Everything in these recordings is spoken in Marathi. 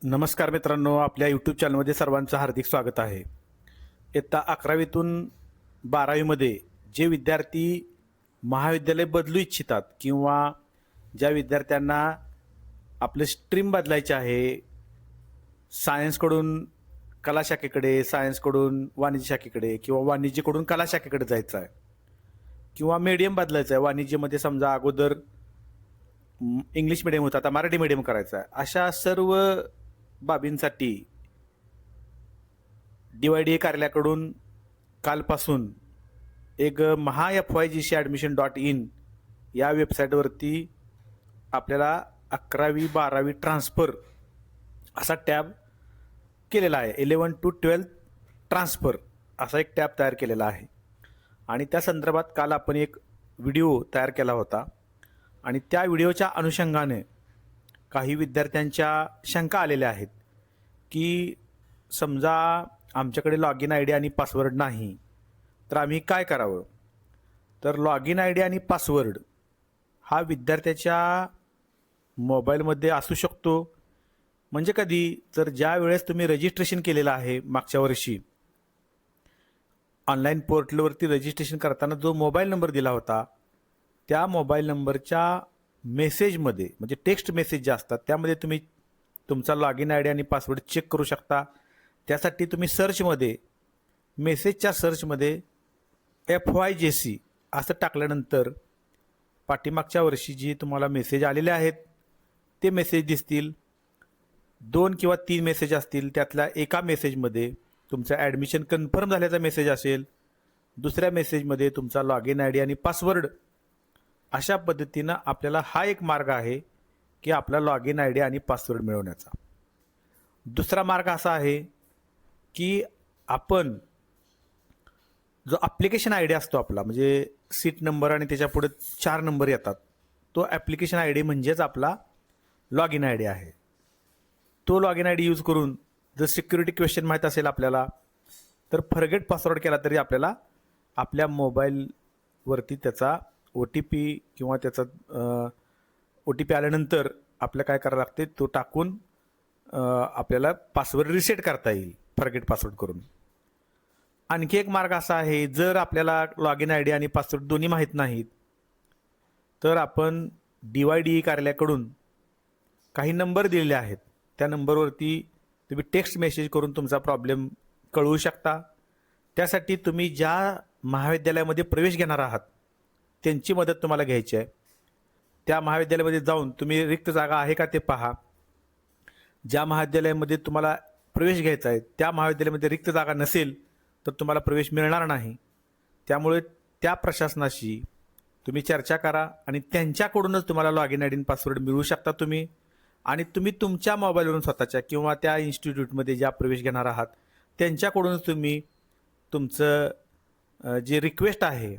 नमस्कार मित्रांनो, आपल्या यूट्यूब चॅनलमध्ये सर्वांचं हार्दिक स्वागत आहे. इयत्ता 11वीतून 12वीमध्ये जे विद्यार्थी महाविद्यालय बदलू इच्छितात किंवा ज्या विद्यार्थ्यांना आपलं स्ट्रीम बदलायचे आहे, सायन्सकडून कला शाखेकडे, सायन्सकडून वाणिज्य शाखेकडे किंवा वाणिज्यकडून कला शाखेकडे जायचं आहे किंवा मीडियम बदलायचं आहे. वाणिज्यमध्ये समजा अगोदर इंग्लिश मिडियम होता, आता मराठी मिडियम करायचं आहे. अशा सर्व बाबींसाठी DYDA कार्यालयाकडून कालपासून एक MahaFYGCadmission.in या वेबसाईटवरती आपल्याला 11वी 12वी ट्रान्सफर असा टॅब केलेला आहे. 11 to 12 ट्रान्सफर असा एक टॅब तयार केलेला आहे आणि त्या संदर्भात काल आपण एक व्हिडिओ तयार केला होता आणि त्या व्हिडिओच्या अनुषंगाने काही विद्यार्थ्यांच्या शंका आलेल्या आहेत की समजा आमच्याकडे लॉग इन ID आणि पासवर्ड नाही तर आम्ही काय करावं. तर लॉग इन ID आणि पासवर्ड हा विद्यार्थ्याच्या मोबाईलमध्ये असू शकतो. म्हणजे कधी तर ज्या वेळेस तुम्ही रजिस्ट्रेशन केलेलं आहे मागच्या वर्षी ऑनलाईन पोर्टलवरती रजिस्ट्रेशन करताना जो मोबाईल नंबर दिला होता त्या मोबाईल नंबरच्या मेसेजमध्ये म्हणजे टेक्स्ट मेसेज जे असतात त्यामध्ये तुम्ही तुमचा लॉग इन ID आणि पासवर्ड चेक करू शकता. त्यासाठी तुम्ही सर्चमध्ये मेसेजच्या सर्चमध्ये FYGC असं टाकल्यानंतर पाठीमागच्या वर्षी जी तुम्हाला मेसेज आलेले आहेत ते मेसेज दिसतील. 2 किंवा 3 मेसेज असतील, त्यातल्या एका मेसेजमध्ये तुमचं ॲडमिशन कन्फर्म झाल्याचा मेसेज असेल, दुसऱ्या मेसेजमध्ये तुमचा लॉग इन ID आणि पासवर्ड. अशा पद्धतीनं आपल्याला हा एक मार्ग आहे की आपला लॉग इन ID आणि पासवर्ड मिळवण्याचा. दुसरा मार्ग असा आहे की आपण जो ॲप्लिकेशन ID असतो आपला म्हणजे सीट नंबर आणि त्याच्या पुढे 4 नंबर येतात, तो ॲप्लिकेशन ID म्हणजेच आपला लॉग इन ID आहे. तो लॉग इन ID यूज करून जर सिक्युरिटी क्वेश्चन माहीत असेल आपल्याला तर फॉरगेट पासवर्ड केला तरी आपल्याला आपल्या मोबाईलवरती त्याचा OTP किंवा त्याचा OTP आल्यानंतर आपल्याला काय करावं लागते तो टाकून आपल्याला पासवर्ड रिसेट करता येईल फॉरगेट पासवर्ड करून. आणखी एक मार्ग असा आहे, जर आपल्याला लॉग इन ID आणि पासवर्ड दोन्ही माहीत नाहीत तर आपण DYDA कार्यालयाकडून काही नंबर दिलेले आहेत, त्या नंबरवरती तुम्ही टेक्स्ट मेसेज करून तुमचा प्रॉब्लेम कळवू शकता. त्यासाठी तुम्ही ज्या महाविद्यालयामध्ये प्रवेश घेणार आहात त्यांची मदत तुम्हाला घ्यायची आहे. त्या महाविद्यालयामध्ये जाऊन तुम्ही रिक्त जागा आहे का ते पहा. ज्या महाविद्यालयामध्ये तुम्हाला प्रवेश घ्यायचा आहे त्या महाविद्यालयामध्ये रिक्त जागा नसेल तर तुम्हाला प्रवेश मिळणार नाही. त्यामुळे त्या प्रशासनाशी तुम्ही चर्चा करा आणि त्यांच्याकडूनच तुम्हाला लॉग इन ID आणि पासवर्ड मिळवू शकता तुम्ही. आणि तुम्ही तुमच्या मोबाईलवरून स्वतःच्या किंवा त्या इन्स्टिट्यूटमध्ये ज्या प्रवेश घेणार आहात त्यांच्याकडूनच तुम्ही तुमचं जे रिक्वेस्ट आहे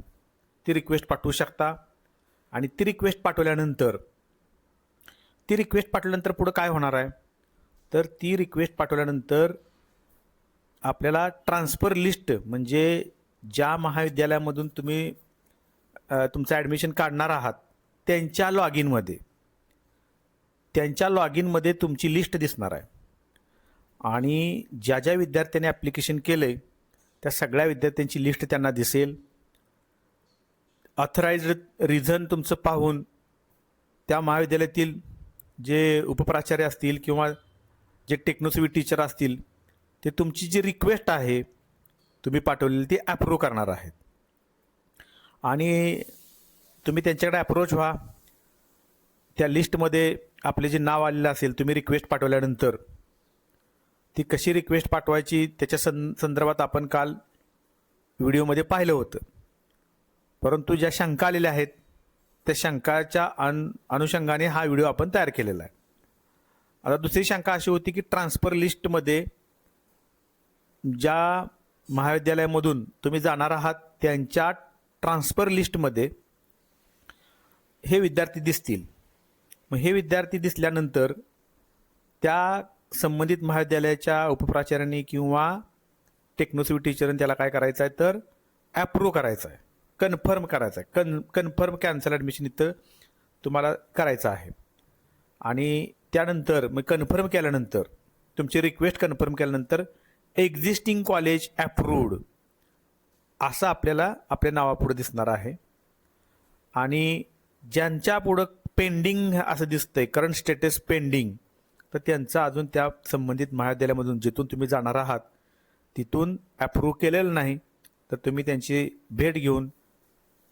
ती रिक्वेस्ट पाठवू शकता. आणि ती रिक्वेस्ट पाठवल्यानंतर पुढं काय होणार आहे तर ती रिक्वेस्ट पाठवल्यानंतर आपल्याला ट्रान्सफर लिस्ट म्हणजे ज्या महाविद्यालयामधून तुम्ही तुमचं ॲडमिशन काढणार आहात त्यांच्या लॉग इनमध्ये तुमची लिस्ट दिसणार आहे. आणि ज्या ज्या विद्यार्थ्यांनी ॲप्लिकेशन केलं आहे त्या सगळ्या विद्यार्थ्यांची लिस्ट त्यांना दिसेल. ऑथराइज्ड रिझन तुमचं पाहून त्या महाविद्यालयातील जे उपप्राचार्य असतील किंवा जे टेक्नोसिव्ही टीचर असतील ते तुमची जी रिक्वेस्ट आहे तुम्ही पाठवलेली ती ॲप्रूव्ह करणार आहेत. आणि तुम्ही त्यांच्याकडे अप्रोच व्हा. त्या लिस्टमध्ये आपले जे नाव आलेलं असेल तुम्ही रिक्वेस्ट पाठवल्यानंतर ती कशी रिक्वेस्ट पाठवायची त्याच्या संदर्भात आपण काल व्हिडिओमध्ये पाहिलं होतं. परंतु ज्या शंका आलेल्या आहेत त्या शंकाच्या अनुषंगाने हा व्हिडिओ आपण तयार केलेला आहे. आता दुसरी शंका अशी होती की ट्रान्सफर लिस्टमध्ये ज्या महाविद्यालयामधून तुम्ही जाणार आहात त्यांच्या ट्रान्सफर लिस्टमध्ये हे विद्यार्थी दिसतील. मग हे विद्यार्थी दिसल्यानंतर त्या संबंधित महाविद्यालयाच्या उपप्राचार्यांनी किंवा टेक्नोसिव्ही टीचरने त्याला काय करायचं आहे तर ॲप्रूव्ह करायचं आहे, कन्फर्म करायचं आहे. कन्फर्म कॅन्सल ॲडमिशन इथं तुम्हाला करायचं आहे. आणि त्यानंतर मग कन्फर्म केल्यानंतर तुमची रिक्वेस्ट कन्फर्म केल्यानंतर एक्झिस्टिंग कॉलेज अप्रूव्ड असं आपल्याला आपल्या नावापुढे दिसणार आहे. आणि ज्यांच्या पुढं पेंडिंग असं दिसतंय, करंट स्टेटस पेंडिंग, तर त्यांचं अजून त्या संबंधित महाविद्यालयामधून जिथून तुम्ही जाणार आहात तिथून अप्रूव्ह केलेलं नाही, तर तुम्ही त्यांची भेट घेऊन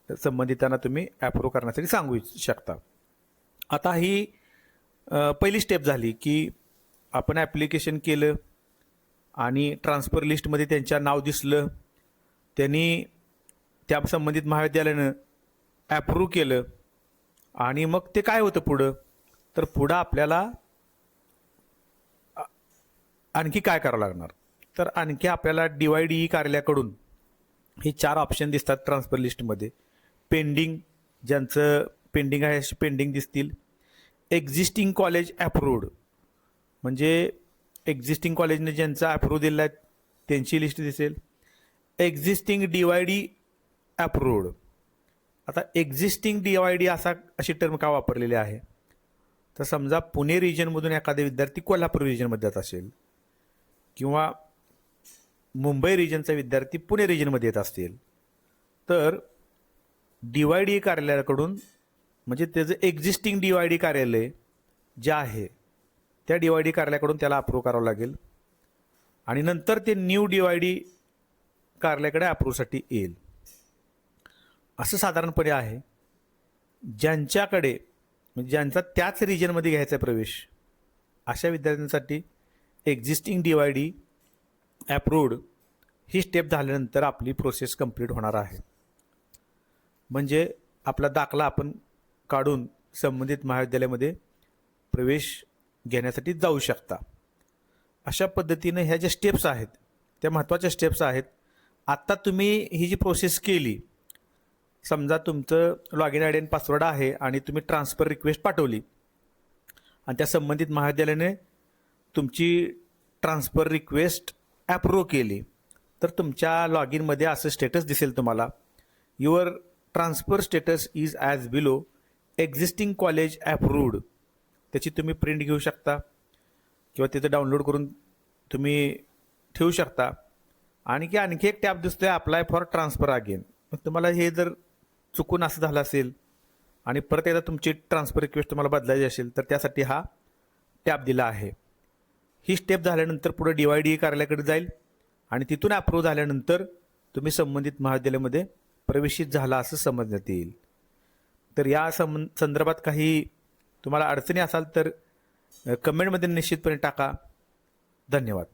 संबंधितांना तुम्ही अप्रूव्ह करण्यासाठी सांगू शकता. आता ही पहिली स्टेप झाली की आपण ॲप्लिकेशन केलं आणि ट्रान्सफर लिस्टमध्ये त्यांच्या नाव दिसलं, त्यांनी त्या संबंधित महाविद्यालयानं ॲप्रूव्ह केलं. आणि मग ते काय होतं पुढं, तर पुढं आपल्याला आणखी काय करावं लागणार, तर आणखी आपल्याला DYDE कार्यालयाकडून हे 4 ऑप्शन दिसतात ट्रान्सफर लिस्टमध्ये. पेंडिंग, ज्यांचं पेंडिंग आहे असे पेंडिंग दिसतील. एक्झिस्टिंग कॉलेज अप्रूव्ड म्हणजे एक्झिस्टिंग कॉलेजने ज्यांचा अप्रूव्ह दिला आहे त्यांची लिस्ट दिसेल. Existing DYD approved. आता एक्झिस्टिंग DYD अशी टर्म का वापरलेली आहे, तर समजा पुणे रिजनमधून एखादा विद्यार्थी कोल्हापूर रिजनमध्ये जात असेल किंवा मुंबई रिजनचा विद्यार्थी पुणे रिजनमध्ये येत असतील, तर DYDE कार्यालयाकडून म्हणजे त्याचं एक्झिस्टिंग DYD कार्यालय जे आहे त्या DYD कार्यालयाकडून त्याला अप्रूव्ह करावं लागेल आणि नंतर ते न्यू DYD कार्यालयाकडे अप्रूव्हसाठी येईल. असं साधारणपणे आहे. ज्यांच्याकडे म्हणजे ज्यांचा त्याच रिजनमध्ये घ्यायचा प्रवेश अशा विद्यार्थ्यांसाठी एक्झिस्टिंग DYD अप्रूव्ड ही स्टेप झाल्यानंतर आपली प्रोसेस कंप्लीट होणार आहे. म्हणजे आपला दाखला आपण काढून संबंधित महाविद्यालयामध्ये प्रवेश घेण्यासाठी जाऊ शकता. अशा पद्धतीने ह्या ज्या स्टेप्स आहेत त्या महत्त्वाच्या स्टेप्स आहेत. आत्ता तुम्ही ही जी प्रोसेस केली, समजा तुमचं लॉगिन आय डी आणि पासवर्ड आहे आणि तुम्ही ट्रान्सफर रिक्वेस्ट पाठवली आणि त्या संबंधित महाविद्यालयाने तुमची ट्रान्सफर रिक्वेस्ट अप्रूव्ह केली, तर तुमच्या लॉगिनमध्ये असं स्टेटस दिसेल तुम्हाला, your transfer status is as below, existing college approved. त्याची तुम्ही प्रिंट घेऊ शकता किंवा त्याचं डाउनलोड करून तुम्ही ठेवू शकता. आणखी एक टॅब दिसतोय अप्लाय फॉर ट्रान्सफर अगेन. मग तुम्हाला हे जर चुकून असं झालं असेल आणि परत एकदा तुमची ट्रान्सफर रिक्वेस्ट तुम्हाला बदलायची असेल तर त्यासाठी हा टॅब दिला आहे. ही स्टेप झाल्यानंतर पुढे DYDE कार्यालयाकडे जाईल आणि तिथून अप्रूव्ह झाल्यानंतर तुम्ही संबंधित महाविद्यालयामध्ये प्रवेशित झाला असं समजण्यात येईल. तर या संदर्भात काही तुम्हाला अडचणी असाल तर कमेंटमध्ये निश्चितपणे टाका. धन्यवाद.